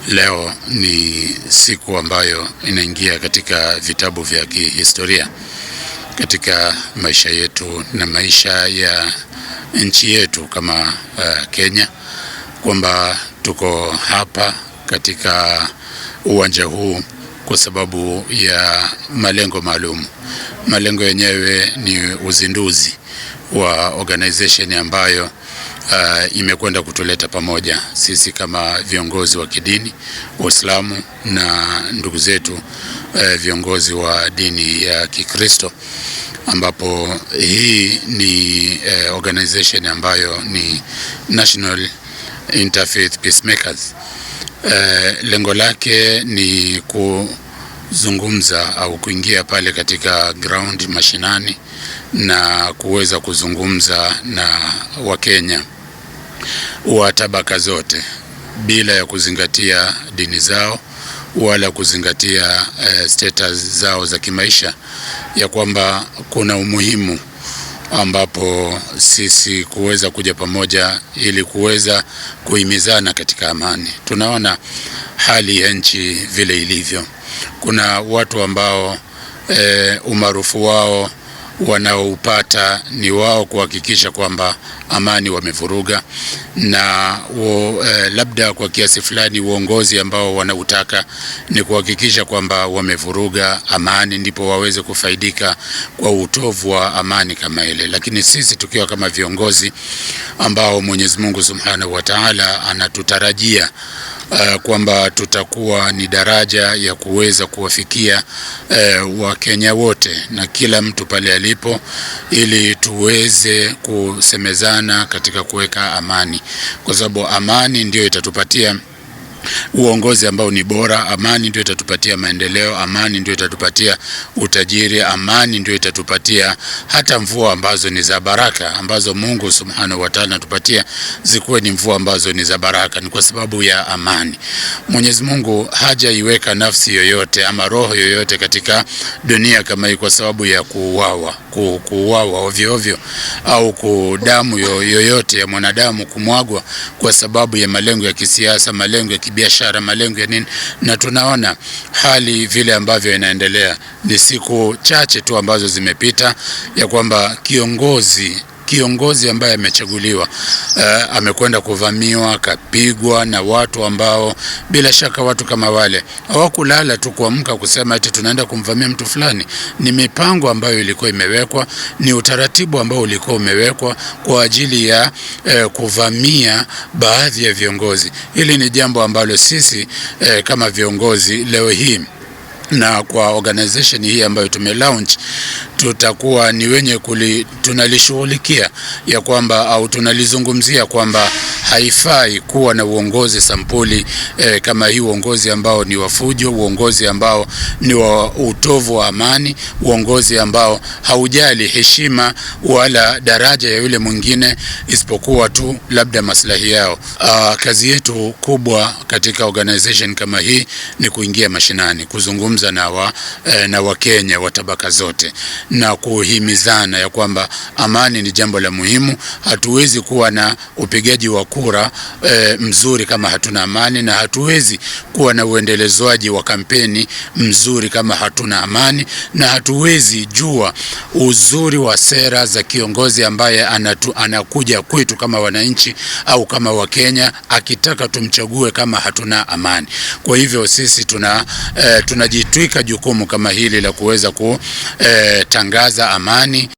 Leo ni siku ambayo inaingia katika vitabu vya kihistoria katika maisha yetu na maisha ya nchi yetu kama Kenya, kwamba tuko hapa katika uwanja huu kwa sababu ya malengo maalum. Malengo yenyewe ni uzinduzi wa organization ambayo imekwenda kutuleta pamoja sisi kama viongozi wa kidini Waislamu na ndugu zetu viongozi wa dini ya Kikristo, ambapo hii ni organization ambayo ni National Interfaith Peacemakers. Lengo lake ni kuzungumza au kuingia pale katika ground mashinani na kuweza kuzungumza na Wakenya wa tabaka zote bila ya kuzingatia dini zao wala kuzingatia status zao za kimaisha, ya kwamba kuna umuhimu ambapo sisi kuweza kuja pamoja ili kuweza kuhimizana katika amani. Tunaona hali ya nchi vile ilivyo. Kuna watu ambao umaarufu wao wanaoupata ni wao kuhakikisha kwamba amani wamevuruga, na labda kwa kiasi fulani uongozi ambao wanautaka ni kuhakikisha kwamba wamevuruga amani ndipo waweze kufaidika kwa utovu wa amani kama ile. Lakini sisi tukiwa kama viongozi ambao Mwenyezi Mungu Subhanahu wa Ta'ala anatutarajia kwamba tutakuwa ni daraja ya kuweza kuwafikia Wakenya wote na kila mtu pale alipo, ili tuweze kusemezana katika kuweka amani, kwa sababu amani ndio itatupatia uongozi ambao ni bora. Amani ndio itatupatia maendeleo, amani ndio itatupatia utajiri, amani ndio itatupatia hata mvua ambazo ni za baraka, ambazo Mungu Subhanahu wa Ta'ala anatupatia zikuwe ni mvua ambazo ni za baraka, ni kwa sababu ya amani. Mwenyezi Mungu hajaiweka nafsi yoyote ama roho yoyote katika dunia kama hii kwa sababu ya kuuawa ovyo ovyo au damu yoyote ya mwanadamu kumwagwa kwa sababu ya malengo ya kisiasa, malengo ya biashara, malengo ya nini. Na tunaona hali vile ambavyo inaendelea. Ni siku chache tu ambazo zimepita ya kwamba kiongozi ambaye amechaguliwa amekwenda kuvamiwa, kapigwa na watu ambao bila shaka watu kama wale hawakulala tu kuamka kusema eti tunaenda kumvamia mtu fulani. Ni mipango ambayo ilikuwa imewekwa, ni utaratibu ambao ulikuwa umewekwa kwa ajili ya kuvamia baadhi ya viongozi. Hili ni jambo ambalo sisi kama viongozi leo hii na kwa organization hii ambayo tumelaunch tutakuwa ni wenye tunalishughulikia ya kwamba au tunalizungumzia kwamba haifai kuwa na uongozi sampuli kama hii, uongozi ambao ni wafujo, uongozi ambao ni wa utovu wa amani, uongozi ambao haujali heshima wala daraja ya yule mwingine isipokuwa tu labda maslahi yao. Kazi yetu kubwa katika organization kama hii ni kuingia mashinani, kuzungumza na Wakenya wa tabaka zote na kuhimizana ya kwamba amani ni jambo la muhimu. Hatuwezi kuwa na upigaji wa kura mzuri kama hatuna amani, na hatuwezi kuwa na uendelezwaji wa kampeni mzuri kama hatuna amani, na hatuwezi jua uzuri wa sera za kiongozi ambaye anakuja kwetu kama wananchi au kama Wakenya akitaka tumchague kama hatuna amani. Kwa hivyo sisi tunajitwika jukumu kama hili la kuweza kutangaza amani.